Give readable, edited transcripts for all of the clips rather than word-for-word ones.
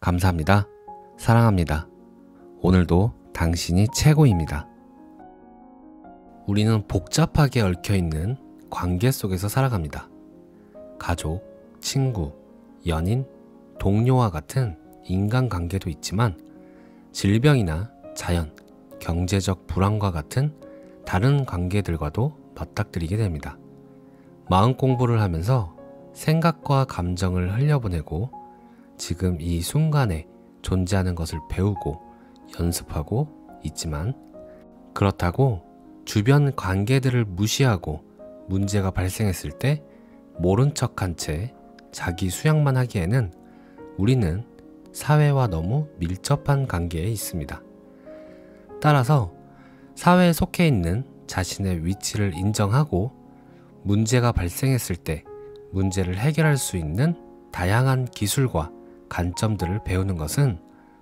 감사합니다. 사랑합니다. 오늘도 당신이 최고입니다. 우리는 복잡하게 얽혀있는 관계 속에서 살아갑니다. 가족, 친구, 연인, 동료와 같은 인간관계도 있지만 질병이나 자연, 경제적 불안과 같은 다른 관계들과도 맞닥뜨리게 됩니다. 마음 공부를 하면서 생각과 감정을 흘려보내고 지금 이 순간에 존재하는 것을 배우고 연습하고 있지만 그렇다고 주변 관계들을 무시하고 문제가 발생했을 때 모른 척한 채 자기 수양만 하기에는 우리는 사회와 너무 밀접한 관계에 있습니다. 따라서 사회에 속해 있는 자신의 위치를 인정하고 문제가 발생했을 때 문제를 해결할 수 있는 다양한 기술과 관점들을 배우는 것은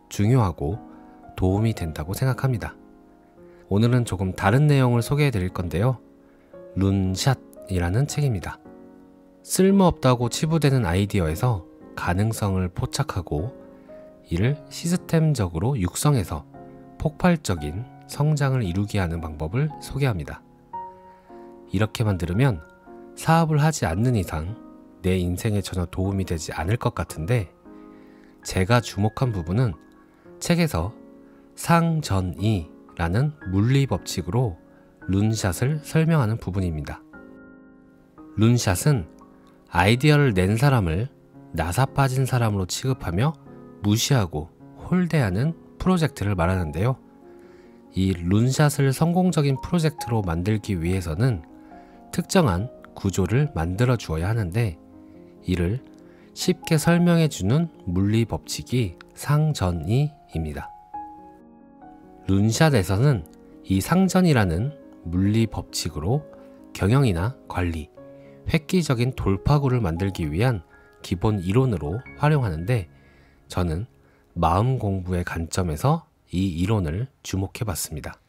중요하고 도움이 된다고 생각합니다. 오늘은 조금 다른 내용을 소개해 드릴 건데요. 룬샷이라는 책입니다. 쓸모없다고 치부되는 아이디어에서 가능성을 포착하고 이를 시스템적으로 육성해서 폭발적인 성장을 이루게 하는 방법을 소개합니다. 이렇게만 들으면 사업을 하지 않는 이상 내 인생에 전혀 도움이 되지 않을 것 같은데 제가 주목한 부분은 책에서 상전이라는 물리 법칙으로 룬샷을 설명하는 부분입니다. 룬샷은 아이디어를 낸 사람을 나사 빠진 사람으로 취급하며 무시하고 홀대하는 프로젝트를 말하는데요. 이 룬샷을 성공적인 프로젝트로 만들기 위해서는 특정한 구조를 만들어 주어야 하는데 이를 쉽게 설명해주는 물리 법칙이 상전이입니다. 룬샷에서는 이 상전이라는 물리 법칙으로 경영이나 관리, 획기적인 돌파구를 만들기 위한 기본 이론으로 활용하는데 저는 마음 공부의 관점에서 이 이론을 주목해 봤습니다.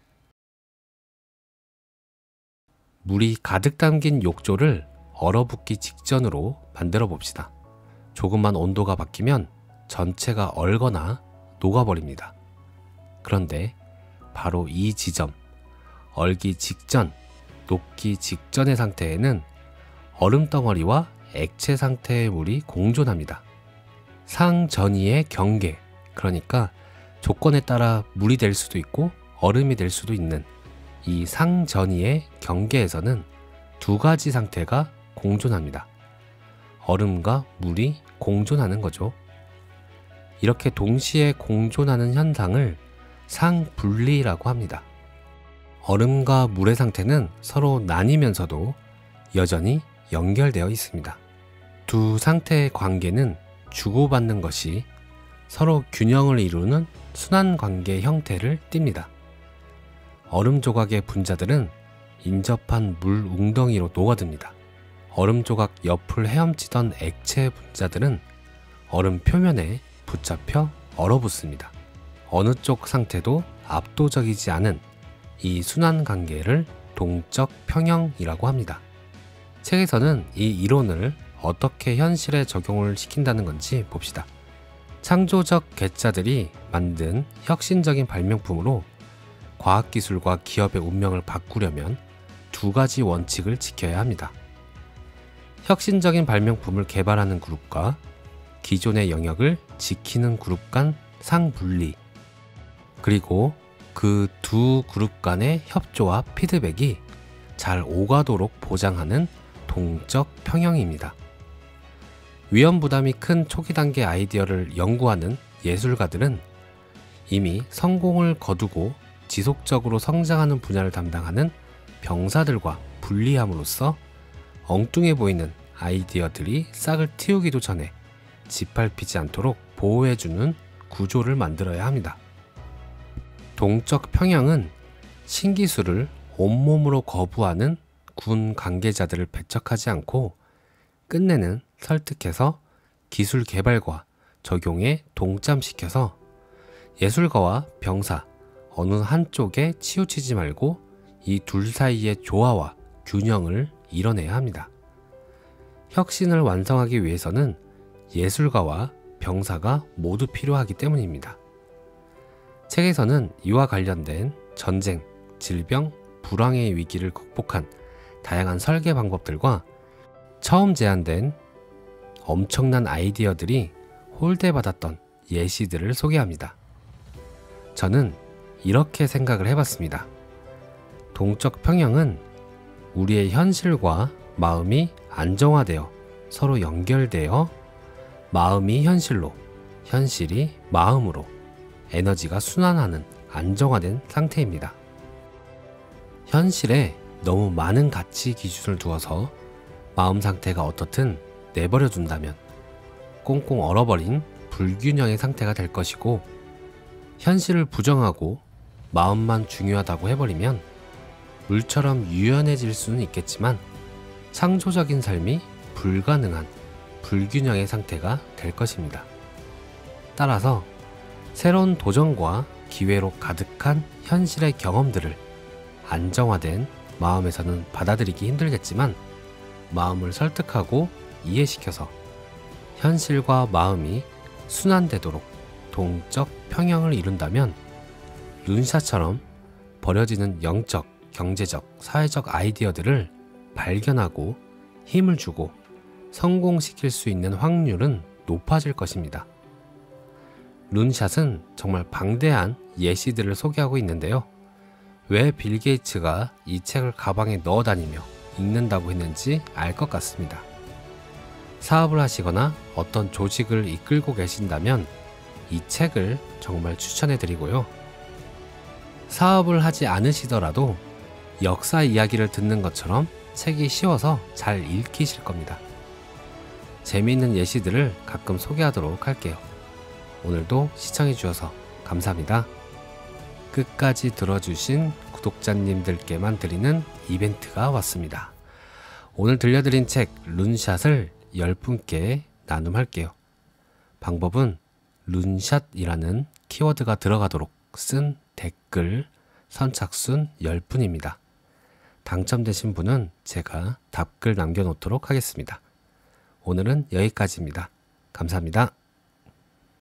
물이 가득 담긴 욕조를 얼어붙기 직전으로 만들어 봅시다. 조금만 온도가 바뀌면 전체가 얼거나 녹아버립니다. 그런데 바로 이 지점, 얼기 직전, 녹기 직전의 상태에는 얼음덩어리와 액체 상태의 물이 공존합니다. 상전이의 경계, 그러니까 조건에 따라 물이 될 수도 있고 얼음이 될 수도 있는 이 상전이의 경계에서는 두 가지 상태가 공존합니다. 얼음과 물이 공존하는 거죠. 이렇게 동시에 공존하는 현상을 상분리라고 합니다. 얼음과 물의 상태는 서로 나뉘면서도 여전히 연결되어 있습니다. 두 상태의 관계는 주고받는 것이 서로 균형을 이루는 순환관계 형태를 띱니다. 얼음 조각의 분자들은 인접한 물 웅덩이로 녹아듭니다. 얼음 조각 옆을 헤엄치던 액체 분자들은 얼음 표면에 붙잡혀 얼어붙습니다. 어느 쪽 상태도 압도적이지 않은 이 순환관계를 동적 평형이라고 합니다. 책에서는 이 이론을 어떻게 현실에 적용을 시킨다는 건지 봅시다. 창조적 괴짜들이 만든 혁신적인 발명품으로 과학기술과 기업의 운명을 바꾸려면 두 가지 원칙을 지켜야 합니다. 혁신적인 발명품을 개발하는 그룹과 기존의 영역을 지키는 그룹 간 상분리, 그리고 그 두 그룹 간의 협조와 피드백이 잘 오가도록 보장하는 동적 평형입니다. 위험 부담이 큰 초기 단계 아이디어를 연구하는 예술가들은 이미 성공을 거두고 지속적으로 성장하는 분야를 담당하는 병사들과 분리함으로써 엉뚱해 보이는 아이디어들이 싹을 틔우기도 전에 짓밟히지 않도록 보호해주는 구조를 만들어야 합니다. 동적 평형은 신기술을 온몸으로 거부하는 군 관계자들을 배척하지 않고 끝내는 설득해서 기술 개발과 적용에 동참시켜서 예술가와 병사 어느 한쪽에 치우치지 말고 이 둘 사이의 조화와 균형을 이뤄내야 합니다. 혁신을 완성하기 위해서는 예술가와 병사가 모두 필요하기 때문입니다. 책에서는 이와 관련된 전쟁, 질병, 불황의 위기를 극복한 다양한 설계 방법들과 처음 제안된 엄청난 아이디어들이 홀대받았던 예시들을 소개합니다. 저는 이렇게 생각을 해봤습니다. 동적 평형은 우리의 현실과 마음이 안정화되어 서로 연결되어 마음이 현실로, 현실이 마음으로 에너지가 순환하는 안정화된 상태입니다. 현실에 너무 많은 가치 기준을 두어서 마음 상태가 어떻든 내버려 둔다면 꽁꽁 얼어버린 불균형의 상태가 될 것이고, 현실을 부정하고 마음만 중요하다고 해버리면 물처럼 유연해질 수는 있겠지만 창조적인 삶이 불가능한 불균형의 상태가 될 것입니다. 따라서 새로운 도전과 기회로 가득한 현실의 경험들을 안정화된 마음에서는 받아들이기 힘들겠지만, 마음을 설득하고 이해시켜서 현실과 마음이 순환되도록 동적 평형을 이룬다면 룬샤처럼 버려지는 영적, 경제적, 사회적 아이디어들을 발견하고 힘을 주고 성공시킬 수 있는 확률은 높아질 것입니다. 룬샷은 정말 방대한 예시들을 소개하고 있는데요. 왜 빌 게이츠가 이 책을 가방에 넣어 다니며 읽는다고 했는지 알 것 같습니다. 사업을 하시거나 어떤 조직을 이끌고 계신다면 이 책을 정말 추천해 드리고요. 사업을 하지 않으시더라도 역사 이야기를 듣는 것처럼 책이 쉬워서 잘 읽히실 겁니다. 재미있는 예시들을 가끔 소개하도록 할게요. 오늘도 시청해 주셔서 감사합니다. 끝까지 들어주신 구독자님들께만 드리는 이벤트가 왔습니다. 오늘 들려드린 책 룬샷을 10분께 나눔할게요. 방법은 룬샷이라는 키워드가 들어가도록 쓴 댓글 선착순 10분입니다. 당첨되신 분은 제가 답글 남겨놓도록 하겠습니다. 오늘은 여기까지입니다. 감사합니다.